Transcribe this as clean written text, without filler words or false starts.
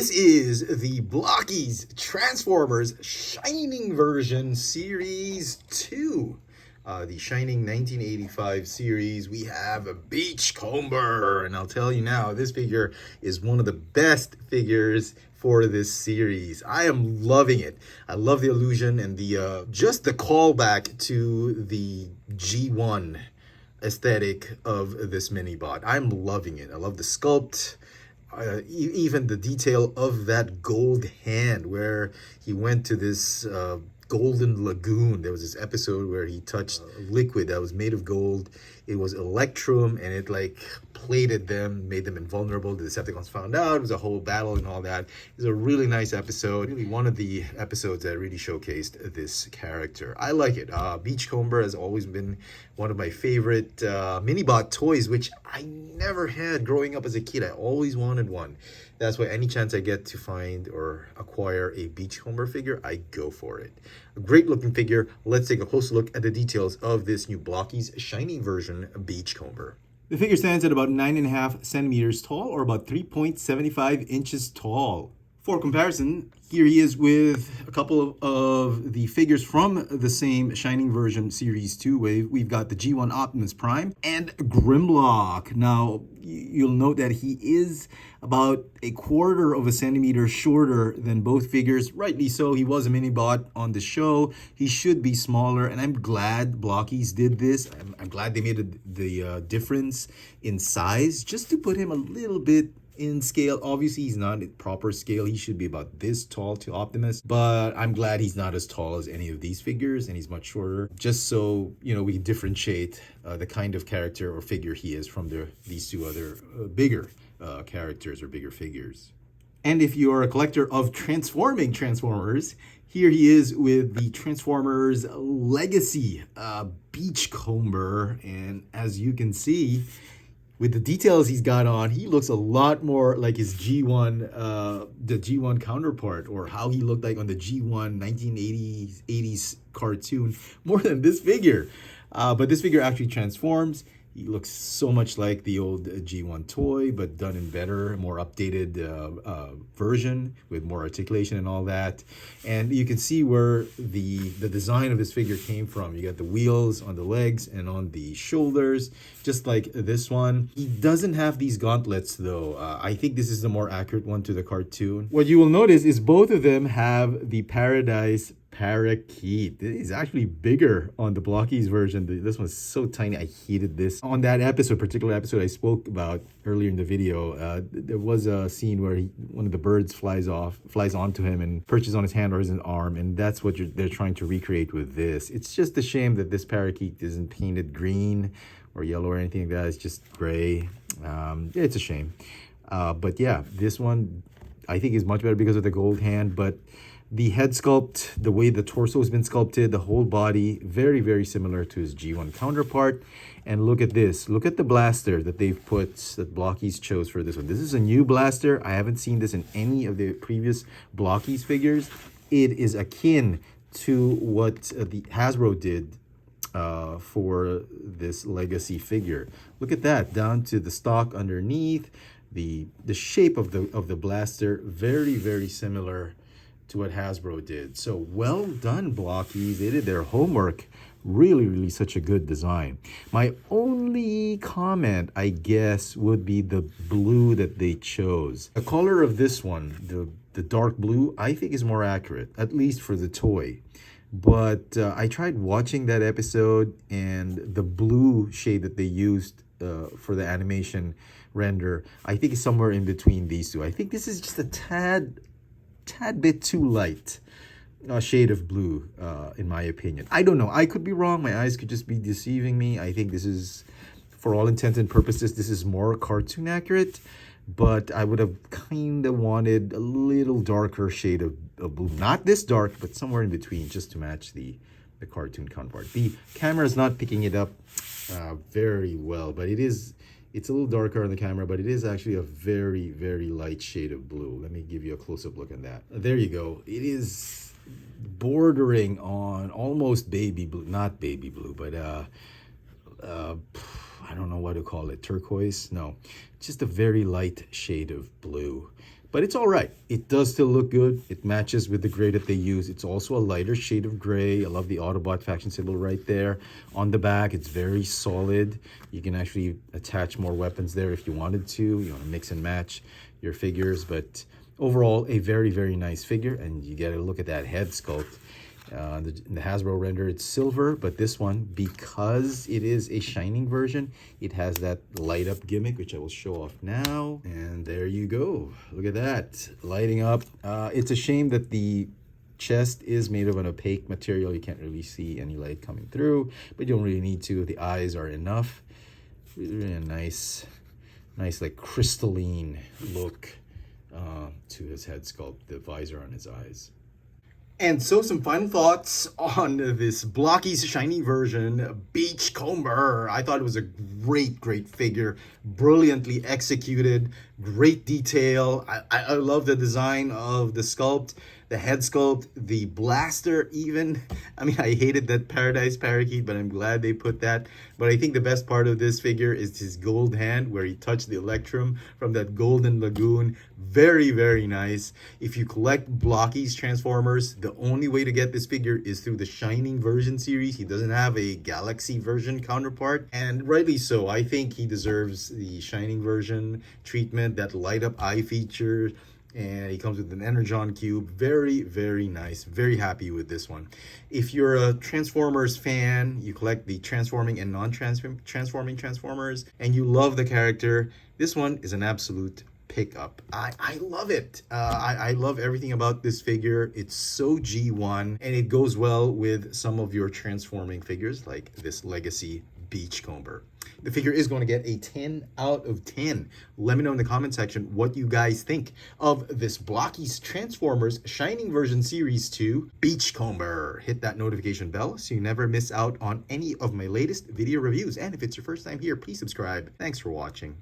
This is the Blokees Transformers Shining Version Series 2. The Shining 1985 series. We have a Beachcomber, and I'll tell you now, this figure is one of the best figures for this series. I am loving it. I love the illusion and the just the callback to the G1 aesthetic of this mini bot. I'm loving it. I love the sculpt. Even the detail of that gold hand where he went to this golden lagoon. There was this episode where he touched liquid that was made of gold. It was electrum, and it like plated them, made them invulnerable. The Decepticons found out. It was a whole battle and all that. It was a really nice episode. Really one of the episodes that really showcased this character. I like it. Beachcomber has always been one of my favorite mini-bot toys, which I never had growing up as a kid. I always wanted one. That's why any chance I get to find or acquire a Beachcomber figure, I go for it. A great looking figure. Let's take a closer look at the details of this new Blokees Shining version Beachcomber. The figure stands at about 9.5 centimeters tall, or about 3.75 inches tall. For comparison, here he is with a couple of the figures from the same Shining version Series 2 wave. We've got the G1 Optimus Prime and Grimlock. Now, you'll note that he is about 1/4 of a centimeter shorter than both figures. Rightly so, he was a mini-bot on the show. He should be smaller, and I'm glad Blokees did this. I'm glad they made the difference in size, just to put him a little bit in scale. Obviously, he's not at proper scale. He should be about this tall to Optimus, but I'm glad he's not as tall as any of these figures, and he's much shorter, just so, you know, we can differentiate the kind of character or figure he is from these two other bigger characters or bigger figures. And if you're a collector of transforming Transformers, here he is with the Transformers Legacy Beachcomber, and as you can see, with the details he's got on, he looks a lot more like his G1, the G1 counterpart, or how he looked like on the G1 1980s cartoon, more than this figure. But this figure actually transforms. He looks so much like the old G1 toy, but done in better, more updated version with more articulation and all that. And you can see where the design of this figure came from. You got the wheels on the legs and on the shoulders, just like this one. He doesn't have these gauntlets though. I think this is the more accurate one to the cartoon. What you will notice is both of them have the Paradise parakeet. It's actually bigger on the Blokees version. This one's so tiny. I hated this. On that particular episode I spoke about earlier in the video, there was a scene where one of the birds flies onto him and perches on his hand or his arm, and that's what they're trying to recreate with this. It's just a shame that this parakeet isn't painted green or yellow or anything like that. It's just gray. It's a shame. But yeah, this one I think is much better because of the gold hand, but the head sculpt, the way the torso has been sculpted, the whole body, very, very similar to his G1 counterpart. And look at this. Look at the blaster that they've put, that Blokees chose for this one. This is a new blaster. I haven't seen this in any of the previous Blokees figures. It is akin to what the Hasbro did for this Legacy figure. Look at that, down to the stock underneath. The shape of the blaster, very, very similar to what Hasbro did. So well done, Blokees. They did their homework. Really, really such a good design. My only comment, I guess, would be the blue that they chose. The color of this one, the dark blue, I think is more accurate, at least for the toy. But I tried watching that episode, and the blue shade that they used for the animation render, I think is somewhere in between these two. I think this is just a tad bit too light shade of blue, in my opinion. I don't know. I could be wrong. My eyes could just be deceiving me. I think this is, for all intents and purposes, this is more cartoon accurate, but I would have kind of wanted a little darker shade of blue. Not this dark, but somewhere in between, just to match the cartoon counterpart. The camera is not picking it up very well, but it's a little darker on the camera, but it is actually a very, very light shade of blue. Let me give you a close-up look on that. There you go. It is bordering on almost baby blue. Not baby blue, but I don't know what to call it. Turquoise? No. Just a very light shade of blue. but it's all right. It does still look good. It matches with the gray that they use. It's also a lighter shade of gray. I love the Autobot faction symbol right there on the back. It's very solid. You can actually attach more weapons there if you wanted to. You want to mix and match your figures, but overall, a very, very nice figure. And you get to look at that head sculpt. In the Hasbro render, it's silver, but this one, because it is a shining version, it has that light up gimmick, which I will show off now. And there you go. Look at that, lighting up. It's a shame that the chest is made of an opaque material. You can't really see any light coming through, but you don't really need to. The eyes are enough. Really a nice like crystalline look to his head sculpt, the visor on his eyes. And so some final thoughts on this Blokees shiny version, Beachcomber. I thought it was a great figure, brilliantly executed, great detail. I love the design of the sculpt, the head sculpt, the blaster even. I mean, I hated that Paradise Parakeet, but I'm glad they put that. But I think the best part of this figure is his gold hand where he touched the Electrum from that golden lagoon. Very nice. If you collect Blokees Transformers, the only way to get this figure is through the Shining version series. He doesn't have a Galaxy version counterpart, and rightly so. I think he deserves the Shining version treatment, that light up eye feature, and he comes with an Energon cube. Very nice. Very happy with this one. If you're a Transformers fan, you collect the transforming and non-transforming Transformers, and you love the character, this one is an absolute pick up. I love it. I love everything about this figure. It's so G1, and it goes well with some of your transforming figures like this Legacy Beachcomber. The figure is going to get a 10 out of 10. Let me know in the comment section what you guys think of this Blokees Transformers Shining Version Series 2 Beachcomber. Hit that notification bell so you never miss out on any of my latest video reviews. And if it's your first time here, please subscribe. Thanks for watching.